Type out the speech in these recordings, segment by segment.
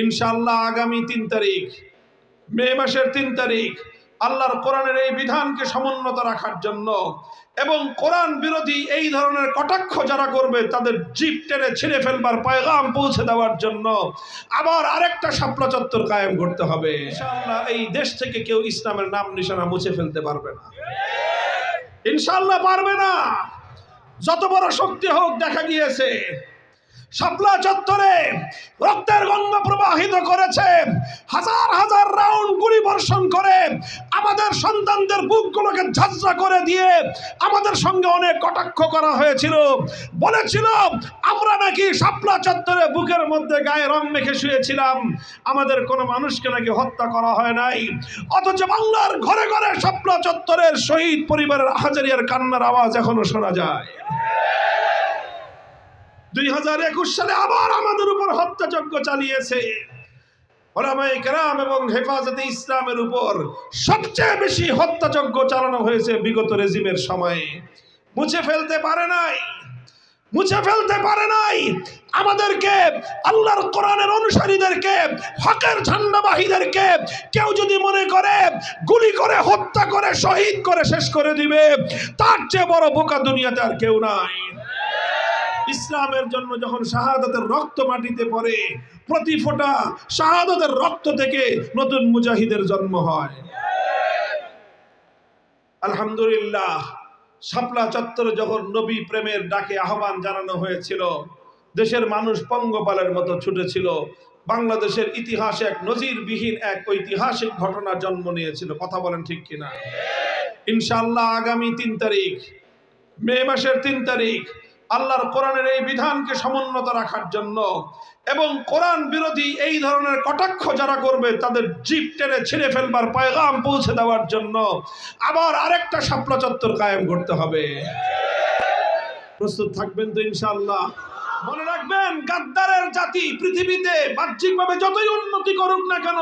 ইনশাআল্লাহ আগামী ৩ তারিখ মে মাসের ৩ তারিখ আল্লাহর কোরআনের এই বিধানকে সমুন্নত রাখার জন্য এবং কোরআন বিরোধী এই ধরনের কটাক্ষ যারা করবে তাদের জিভ টেনে ছিঁড়ে ফেলবার পয়গাম পৌঁছে দেওয়ার জন্য আবার আরেকটা শাপলা চত্বর কায়েম করতে হবে। ইনশাআল্লাহ এই দেশ থেকে কেউ ইসলামের নাম নিশানা মুছে ফেলতে পারবে না, ইনশাআল্লাহ পারবে না। যত বড় শক্তি হোক, দেখা গিয়েছে শাপলা চত্বরে রক্তের গঙ্গা প্রবাহিত করেছে, হাজার হাজার রাউন্ড গুলি বর্ষণ করে আমাদের সন্তানদের বুকগুলোকে ঝাঁঝরা করে দিয়ে আমাদের সঙ্গে অনেক কটাক্ষ করা হয়েছিল। বলেছিল আমরা নাকি শাপলা চত্বরে বুকের মধ্যে গায়ে রং মেখে শুয়েছিলাম, আমাদের কোনো মানুষকে নাকি হত্যা করা হয় নাই। অথচ বাংলার ঘরে ঘরে শাপলা চত্বরের শহীদ পরিবারের হাজারিয়ার কান্নার আওয়াজ এখনো শোনা যায়। 2021 সালে আবার আমাদের উপর হত্যাযজ্ঞ চালিয়েছে। উলামায়ে কেরাম এবং হেফাজতে ইসলামের উপর সবচেয়ে বেশি হত্যাযজ্ঞ চালানো হয়েছে বিগত রেজিমের সময়ে। মুছে ফেলতে পারে নাই, মুছে ফেলতে পারে নাই। আমাদেরকে, আল্লাহর কোরআনের অনুসারীদেরকে, হকের ঝান্ডাবাহীদেরকে কেউ যদি মনে করে গুলি করে হত্যা করে শহীদ করে শেষ করে দিবে, তার চেয়ে বড় বোকা দুনিয়াতে আর কেউ নাই। ইসলামের জন্য যখন শাহাদাতের রক্ত মাটিতে পড়ে, প্রতি ফোঁটা শাহাদাতের রক্ত থেকে নতুন মুজাহিদের জন্ম হয়। আলহামদুলিল্লাহ, শাপলা চত্বরে যখন নবী প্রেমের ডাকে আহ্বান জানানো হয়েছিল, দেশের মানুষ পঙ্গপালের মতো ছুটেছিল। বাংলাদেশের ইতিহাসে এক নজিরবিহীন এক ঐতিহাসিক ঘটনা জন্ম নিয়েছিল। কথা বলেন ঠিক কিনা? ইনশাআল্লাহ আগামী ৩ তারিখ মে মাসের ৩ তারিখ আল্লাহর কোরআনের এই বিধানকে সমুন্নত রাখার জন্য এবং কোরআন বিরোধী এই ধরনের কটাক্ষ যারা করবে তাদের জিভ টেনে ছিঁড়ে ফেলবার পয়গাম পৌঁছে দেওয়ার জন্য আবার আরেকটা শাপলা চত্বর কায়েম করতে হবে। প্রস্তুত থাকবেন তো ইনশাআল্লাহ? মনে রাখবেন, গাদ্দারের জাতি পৃথিবীতে বাহ্যিকভাবে যতই উন্নতি করুক না কেন,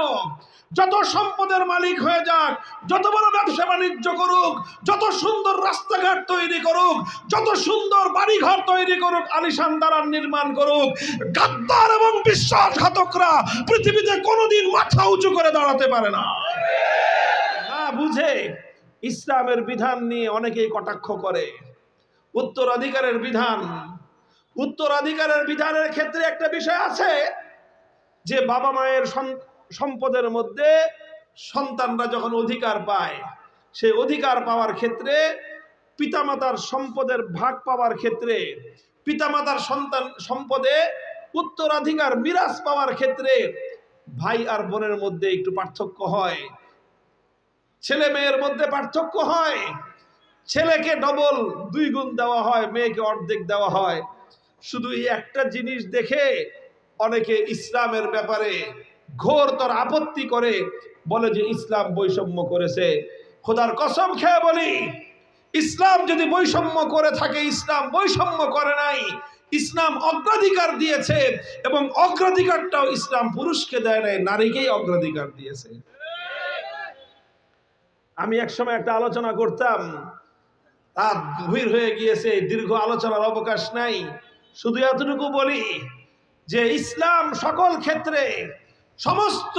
যত সম্পদের মালিক হয়ে যাক, যত বড় ব্যবসা বাণিজ্য করুক, যত সুন্দর রাস্তাঘাট তৈরি করুক, যত সুন্দর বাড়িঘর তৈরি করুক, আলিশান দালান নির্মাণ করুক, গাদ্দার এবং বিশ্বাসঘাতকরা পৃথিবীতে কোনোদিন মাথা উঁচু করে দাঁড়াতে পারে না। না বুঝে ইসলামের বিধান নিয়ে অনেকেই কটাক্ষ করে। উত্তরাধিকারের বিধান, উত্তরাধিকারের বিধানের ক্ষেত্রে একটা বিষয় আছে যে বাবা মায়ের সম্পদের মধ্যে সন্তানরা যখন অধিকার পায়, সেই অধিকার পাওয়ার ক্ষেত্রে পিতামাতার সম্পদের ভাগ পাওয়ার ক্ষেত্রে, পিতামাতার সন্তান সম্পদে উত্তরাধিকার মিরাজ পাওয়ার ক্ষেত্রে ভাই আর বোনের মধ্যে একটু পার্থক্য হয়, ছেলে মেয়ের মধ্যে পার্থক্য হয়। ছেলেকে ডবল 2 গুণ দেওয়া হয়, মেয়েকে অর্ধেক দেওয়া হয়। শুধু এই একটা জিনিস দেখে অনেকে ইসলামের ব্যাপারে ঘোরতর আপত্তি করে, বলে যে ইসলাম বৈষম্য করেছে। খোদার কসম খেয়ে বলি, ইসলাম যদি বৈষম্য করে থাকে, ইসলাম বৈষম্য করে নাই। ইসলাম অগ্রাধিকার দিয়েছে এবং অগ্রাধিকারটাও ইসলাম পুরুষকে দেয় নাই, নারীকেই অগ্রাধিকার দিয়েছে। আমি একসময় একটা আলোচনা করতাম, রাত গভীর হয়ে গিয়েছে, দীর্ঘ আলোচনার অবকাশ নাই। শুধু এতটুকু বলি যে ইসলাম সকল ক্ষেত্রে সমস্ত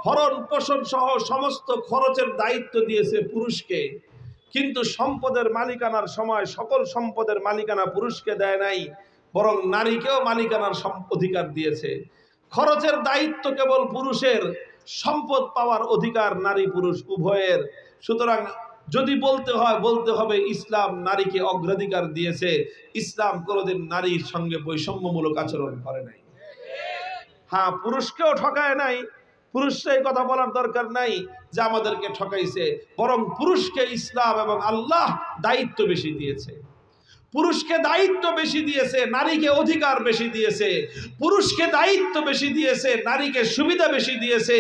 ভরণ পোষণ সহ সমস্ত খরচের দায়িত্ব দিয়েছে পুরুষকে, কিন্তু সম্পদের মালিকানার সময় সকল সম্পদের মালিকানা পুরুষকে দেয় নাই, বরং নারীকেও মালিকানার অধিকার দিয়েছে। খরচের দায়িত্ব কেবল পুরুষের, সম্পদ পাওয়ার অধিকার নারী পুরুষ উভয়ের। সুতরাং যদি বলতে হয়, বলতে হবে ইসলাম নারীকে অগ্রাধিকার দিয়েছে। ইসলাম কোনোদিন নারীর সঙ্গে বৈষম্যমূলক আচরণ করে নাই। হ্যাঁ, পুরুষকেও ঠকায় নাই, পুরুষরা এই কথা বলার দরকার নাই যে আমাদেরকে ঠকাইছে, বরং পুরুষকে ইসলাম এবং আল্লাহ দায়িত্ব বেশি দিয়েছে। পুরুষকে দায়িত্ব বেশি দিয়েছে, নারীকে অধিকার বেশি দিয়েছে। পুরুষকে দায়িত্ব বেশি দিয়েছে, নারীকে সুবিধা বেশি দিয়েছে।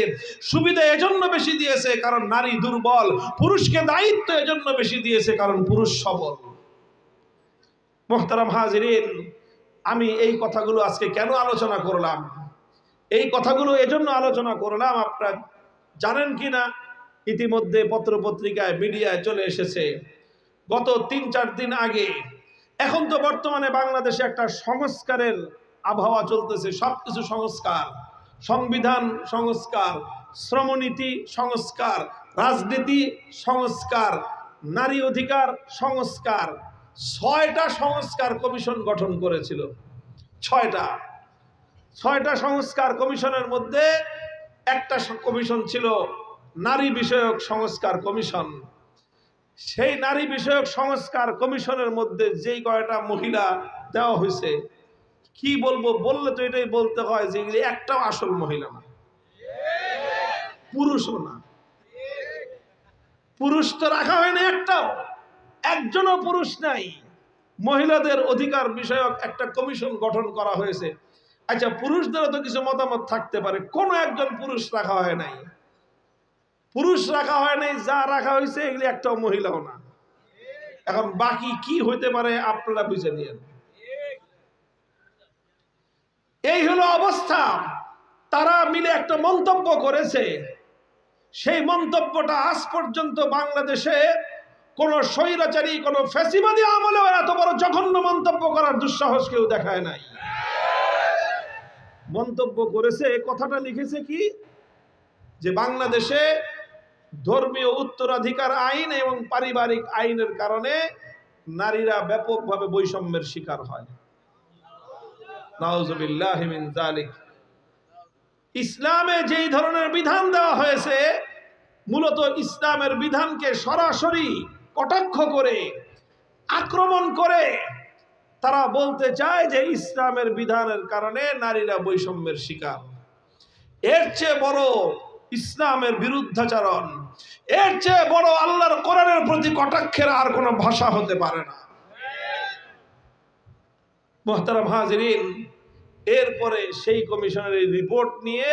সুবিধা এজন্য বেশি দিয়েছে কারণ নারী দুর্বল, পুরুষকে দায়িত্ব এজন্য বেশি দিয়েছে কারণ পুরুষ সবল। মুহতারাম হাজিরিন, আমি এই কথাগুলো আজকে কেন আলোচনা করলাম? এই কথাগুলো এজন্য আলোচনা করলাম, আপনারা জানেন কিনা ইতিমধ্যে পত্রপত্রিকায় মিডিয়ায় চলে এসেছে, গত 3-4 দিন আগে, এখন তো বর্তমানে বাংলাদেশে একটা সংস্কারের আবহাওয়া চলতেছে, সবকিছু সংস্কার, সংবিধান সংস্কার, শ্রমনীতি সংস্কার, রাজনীতি সংস্কার, নারী অধিকার সংস্কার, 6টা সংস্কার কমিশন গঠন করেছিল। 6টা সংস্কার কমিশনের মধ্যে একটা কমিশন ছিল নারী বিষয়ক সংস্কার কমিশন। সেই নারী বিষয়ক সংস্কার কমিশনের মধ্যে যেই কয়টা মহিলা দেওয়া হয়েছে, কি বলবো, বললে তো এটাই বলতে হয় যে এগুলি একটাও আসল মহিলা না, পুরুষও না। পুরুষ তো রাখা হয়নি, একজনও পুরুষ নাই। মহিলাদের অধিকার বিষয়ক একটা কমিশন গঠন করা হয়েছে। আচ্ছা, পুরুষদেরও তো কিছু মতামত থাকতে পারে, কোনো একজন পুরুষ রাখা হয় নাই। যা রাখা হয়েছে এগুলি একটাও মহিলাও না। এখন বাকি কি হইতে পারে আপনারা বুঝে নিয়েন। এই হলো অবস্থা। তারা মিলে একটা মন্তব্য করেছে, সেই মন্তব্যটা আজ পর্যন্ত বাংলাদেশে কোন স্বৈরাচারী, কোন ফ্যাসিবাদী আমলেও এত বড় জঘন্য মন্তব্য করার দুঃসাহস কেউ দেখায় নাই। মন্তব্য করেছে, কথাটা লিখেছে কি, যে বাংলাদেশে ধর্মীয় উত্তরাধিকার আইন এবং পারিবারিক আইনের কারণে নারীরা ব্যাপকভাবে বৈষম্যের শিকার হয়। নাউযুবিল্লাহি মিন যালিক। ইসলামে যেই ধরনের বিধান দেওয়া হয়েছে, মূলত ইসলামের বিধানকে সরাসরি কটাক্ষ করে, আক্রমণ করে তারা বলতে চায় যে ইসলামের বিধানের কারণে নারীরা বৈষম্যের শিকার। এর চেয়ে বড় ইসলামের বিরুদ্ধাচরণ, এর চেয়ে বড় আল্লাহর কোরআনের প্রতি কটাক্ষের আর কোনো ভাষা হতে পারে না। মুহতারাম হাজিরিন, এরপরে সেই কমিশনের রিপোর্ট নিয়ে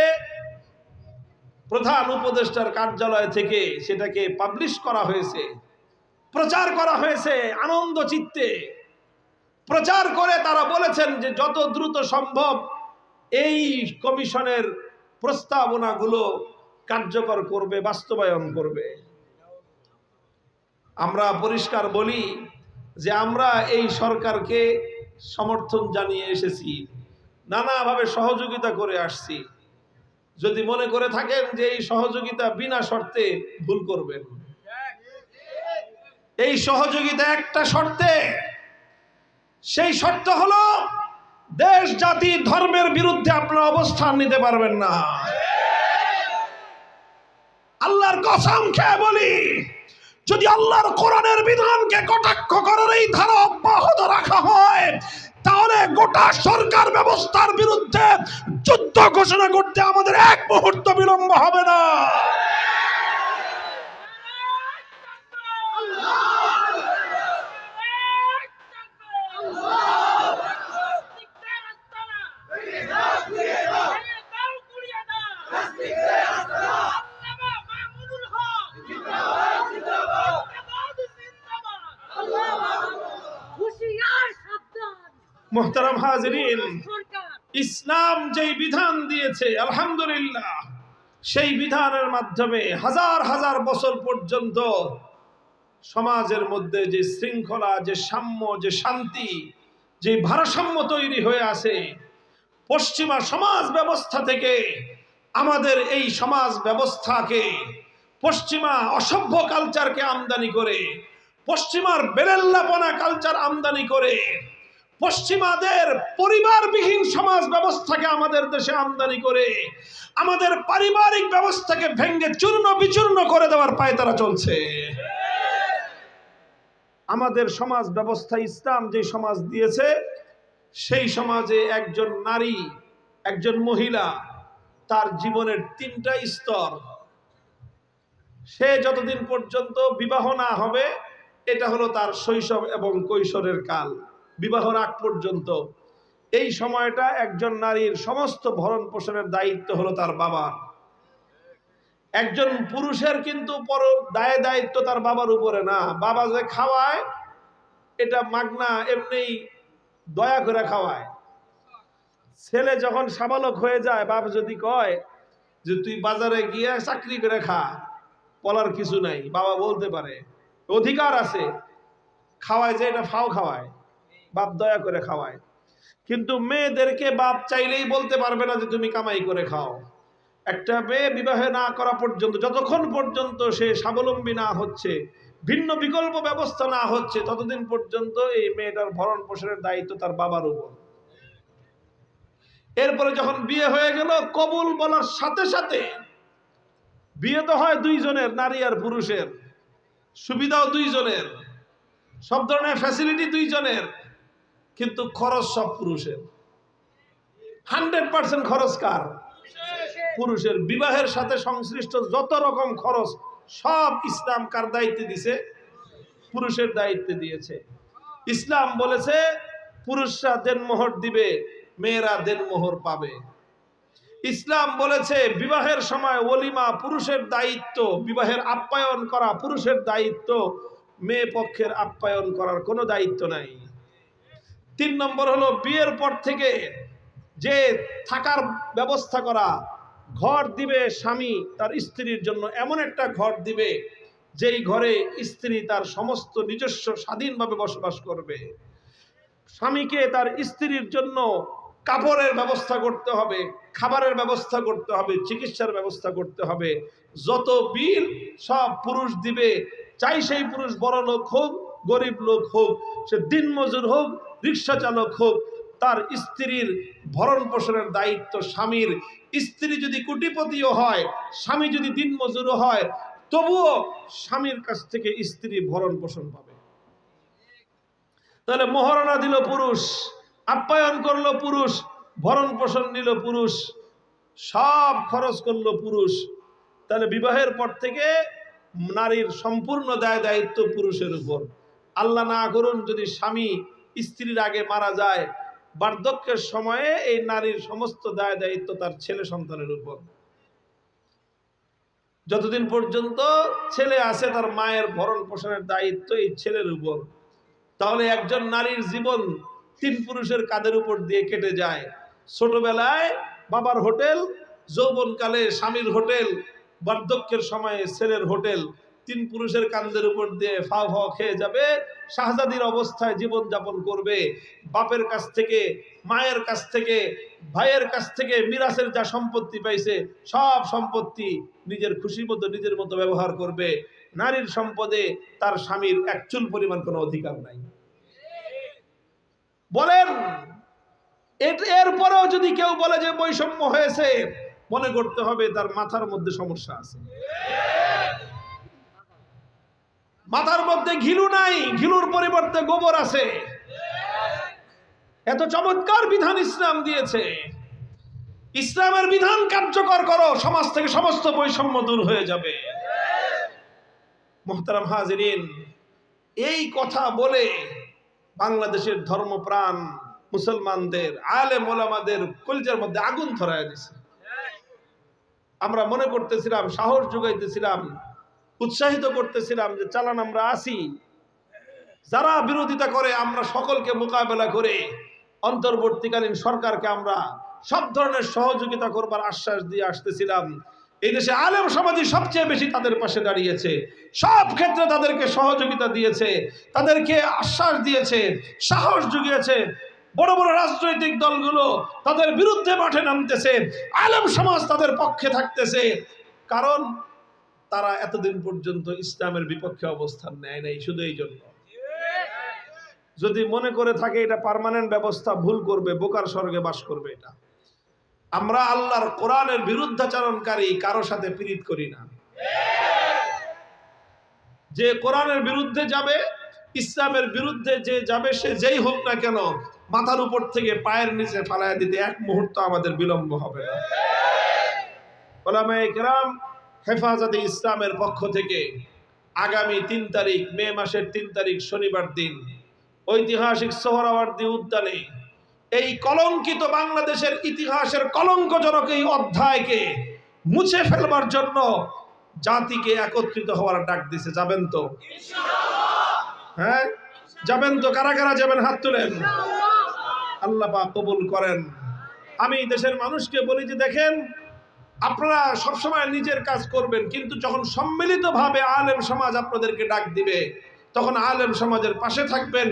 প্রধান উপদেষ্টার কার্যালয় থেকে সেটাকে পাবলিশ করা হয়েছে, প্রচার করা হয়েছে। আনন্দ চিত্তে প্রচার করে তারা বলেছেন যে যত দ্রুত সম্ভব এই কমিশনের প্রস্তাবনাগুলো কার্যকর করবে, বাস্তবায়ন করবে। আমরা পরিষ্কার বলি যে আমরা এই সরকারকে সমর্থন জানিয়ে এসেছি, নানাভাবে সহযোগিতা করে আসছি। যদি মনে করে থাকেন যে এই সহযোগিতা বিনা শর্তে, ভুল করবেন। এই সহযোগিতা একটা শর্তে, সেই শর্ত হলো দেশ জাতি ধর্মের বিরুদ্ধে আপনারা অবস্থান নিতে পারবেন না। আল্লাহর কসম খেয়ে বলি, যদি আল্লাহর কোরআনের বিধানকে কটাক্ষ করার এই ধারা অব্যাহত রাখা হয়, তাহলে গোটা সরকার ব্যবস্থার বিরুদ্ধে যুদ্ধ ঘোষণা করতে আমাদের এক মুহূর্ত বিলম্ব হবে না। মুহতারাম হাজিরিন, ইসলাম যেই বিধান দিয়েছে আলহামদুলিল্লাহ, সেই বিধানের মাধ্যমে হাজার হাজার বছর পর্যন্ত সমাজের মধ্যে যে শৃঙ্খলা, যে সাম্য, যে শান্তি, যে ভারসাম্য তৈরি হয়ে আছে, পশ্চিমা সমাজ ব্যবস্থা থেকে আমাদের এই সমাজ ব্যবস্থাকে, পশ্চিমা অসভ্য কালচারকে আমদানি করে, পশ্চিমার বেলেল্লাপনা কালচার আমদানি করে, পশ্চিমাদের পরিবারবিহীন সমাজ ব্যবস্থাকে আমাদের দেশে আমদানি করে আমাদের পারিবারিক ব্যবস্থাকে ভেঙে চূর্ণ বিচূর্ণ করে দেওয়ার পায়তারা চলছে। আমাদের সমাজ ব্যবস্থা, ইসলাম যে সমাজ দিয়েছে, সেই সমাজে একজন নারী, একজন মহিলা, তার জীবনের 3টা স্তর। সে যতদিন পর্যন্ত বিবাহ না হবে, এটা হলো তার শৈশব এবং কৈশোরের কাল। বিবাহর আগ পর্যন্ত এই সময়টা একজন নারীর সমস্ত ভরণ পোষণের দায়িত্ব হলো তার বাবার। একজন পুরুষের কিন্তু দায়িত্ব তার বাবার উপরে না। বাবা যে খাওয়ায় এটা মাগনা, এমনি দয়া করে খাওয়ায়। ছেলে যখন সাবালক হয়ে যায়, বাপ যদি কয় যে তুই বাজারে গিয়ে চাকরি করে খা, বলার কিছু নাই, বাবা বলতে পারে, অধিকার আছে, খাওয়ায়, যে এটা ফাও খাওয়ায়, বাপ দয়া করে খাওয়ায়। কিন্তু মেয়েদেরকে বাপ চাইলেই বলতে পারবে না যে তুমি কামাই করে খাও। একটা মেয়ে বিবাহে না করা পর্যন্ত, যতক্ষণ পর্যন্ত সে স্বাবলম্বী না হচ্ছে, ভিন্ন বিকল্প ব্যবস্থা না হচ্ছে, ততদিন পর্যন্ত এই মেয়েটার ভরণ পোষণের দায়িত্ব তার বাবার উপর। এরপরে যখন বিয়ে হয়ে গেল, কবুল বলার সাথে সাথে, বিয়ে তো হয় দুইজনের, নারী আর পুরুষের, সুবিধাও দুইজনের, সব ধরনের ফ্যাসিলিটি দুইজনের, কিন্তু খরচ সব পুরুষের। 100% খরচ কার? পুরুষের। বিবাহের সাথে সংশ্লিষ্ট যত রকম খরচ সব ইসলাম কার দায়িত্বে দিয়েছে? পুরুষের দায়িত্বে দিয়েছে। ইসলাম বলেছে পুরুষরা দেনমোহর দিবে, মেয়েরা দেনমোহর পাবে। ইসলাম বলেছে বিবাহের সময় ওলিমা পুরুষের দায়িত্ব, বিবাহের আপ্যায়ন করা পুরুষের দায়িত্ব, মেয়ে পক্ষের আপ্যায়ন করার কোনো দায়িত্ব নাই। 3 নম্বর হলো বিয়ের পর থেকে যে থাকার ব্যবস্থা করা, ঘর দিবে স্বামী তার স্ত্রীর জন্য, এমন একটা ঘর দিবে যেই ঘরে স্ত্রী তার সমস্ত নিজস্ব স্বাধীনভাবে বসবাস করবে। স্বামীকে তার স্ত্রীর জন্য কাপড়ের ব্যবস্থা করতে হবে, খাবারের ব্যবস্থা করতে হবে, চিকিৎসার ব্যবস্থা করতে হবে। যত বিল সব পুরুষ দিবে, চাই সেই পুরুষ বড় লোক হোক, গরিব লোক হোক, সে দিনমজুর হোক, রিক্সা চালক হোক, তার স্ত্রীর ভরণ পোষণের দায়িত্ব স্বামীর। স্ত্রী যদি কোটিপতিও হয়, স্বামী যদি দিনমজুরও হয়, তবুও স্বামীর কাছ থেকে স্ত্রী ভরণ পোষণ পাবে। তাহলে মহারণা দিল পুরুষ, আপ্যায়ন করলো পুরুষ, ভরণ পোষণ নিল পুরুষ, সব খরচ করলো পুরুষ। তাহলে বিবাহের পর থেকে নারীর সম্পূর্ণ দায় দায়িত্ব পুরুষের উপর। আল্লাহ না করুন যদি স্বামী স্ত্রীর আগে মারা যায়, বার্ধক্যের সময়ে এই নারীর সমস্ত দায় দায়িত্ব তার ছেলে সন্তানের উপর। যতদিন পর্যন্ত ছেলে আছে, তার মায়ের ভরণ পোষণের দায়িত্ব এই ছেলের উপর। তাহলে একজন নারীর জীবন 3 পুরুষের কাঁধের উপর দিয়ে কেটে যায়। ছোটবেলায় বাবার হোটেল, যৌবনকালে স্বামীর হোটেল, বার্ধক্যের সময়ে ছেলের হোটেল, 3 পুরুষের কাঁধের উপর দিয়ে ফাও ফাও খেয়ে যাবে। শাহজাদির অবস্থায় জীবন যাপন করবে। বাপের কাছ থেকে, মায়ের কাছ থেকে, ভাইয়ের কাছ থেকে মিরাসের যা সম্পত্তি পাইছে সব সম্পত্তি নিজের খুশি মতো নিজের মতো ব্যবহার করবে। নারীর সম্পদে তার স্বামীর এক চুল পরিমাণ কোনো অধিকার নাই। বলেন, এরপরেও যদি কেউ বলে যে বৈষম্য হয়েছে, মনে করতে হবে তার মাথার মধ্যে সমস্যা আছে। মাথার মধ্যে ঘিলু নাই, ঘিলুর পরিবর্তে গোবর আছে। এত চমৎকার বিধান ইসলাম দিয়েছে। ইসলামের বিধান কার্যকর করো, সমাজ থেকে সমস্ত বৈষম্য দূর হয়ে যাবে। মুহতারাম হাজিরিন, এই কথা বলে বাংলাদেশের ধর্মপ্রাণ মুসলমানদের, আলেম ওলামাদের কলিজার মধ্যে আগুন ধরায় দিছে। আমরা মনে করতেছিলাম, সাহস যোগাইতেছিলাম, উৎসাহিত করতেছিলাম যে চালান আমরা আসি, যারা বিরোধিতা করে আমরা সকলকে মোকাবেলা করে অন্তর্বর্তীকালীন সরকারকে আমরা সব ধরনের সহযোগিতা করবার আশ্বাস দিয়ে আসতেছিলাম। এই দেশে আলেম সমাজই সবচেয়ে বেশি তাদের পাশে দাঁড়িয়েছে, সব ক্ষেত্রে তাদেরকে সহযোগিতা দিয়েছে, তাদেরকে আশ্বাস দিয়েছে, সাহস জুগিয়েছে। বড় বড় রাজনৈতিক দলগুলো তাদের বিরুদ্ধে মাঠে নামতেছে, আলেম সমাজ তাদের পক্ষে থাকতেছে, কারণ তারা এতদিন পর্যন্ত ইসলামের বিপক্ষে অবস্থান নেয় নাই। শুধু এই জন্য, যদি মনে করে থাকে এটা পার্মানেন্ট ব্যবস্থা, ভুল করবে, বোকার স্বর্গে বাস করবে। এটা আমরা আল্লাহর কোরআনের বিরুদ্ধাচরণকারী কারো সাথে পীড়িত করি না। যে কোরআনের বিরুদ্ধে যাবে, ইসলামের বিরুদ্ধে যে যাবে, সে যেই হোক না কেন, মাথার উপর থেকে পায়ের নিচে ফালাইয়া দিতে এক মুহূর্ত আমাদের বিলম্ব হবে না। উলামায়ে কেরাম হেফাজতে ইসলামের পক্ষ থেকে আগামী 3 তারিখ, মে মাসের 3 তারিখ শনিবার দিন ঐতিহাসিক সোহরাওয়ার্দী উদ্যানে এই কলঙ্কিত বাংলাদেশের ইতিহাসের কলঙ্কজনক এই অধ্যায়কে মুছে ফেলবার জন্য জাতিকে একত্রিত হওয়ার ডাক দিছে। যাবেন তো? হ্যাঁ, যাবেন তো? কারা কারা যাবেন? হাত তুলেন। আল্লাহ পাক কবুল করেন। আমি দেশের মানুষকে বলি যে দেখেন, আপনারা সবসময় নিজের কাজ করবেন, কিন্তু যখন সম্মিলিতভাবে আলেম সমাজ আপনাদেরকে ডাক দিবে, তখন আলেম সমাজের পাশে থাকবেন।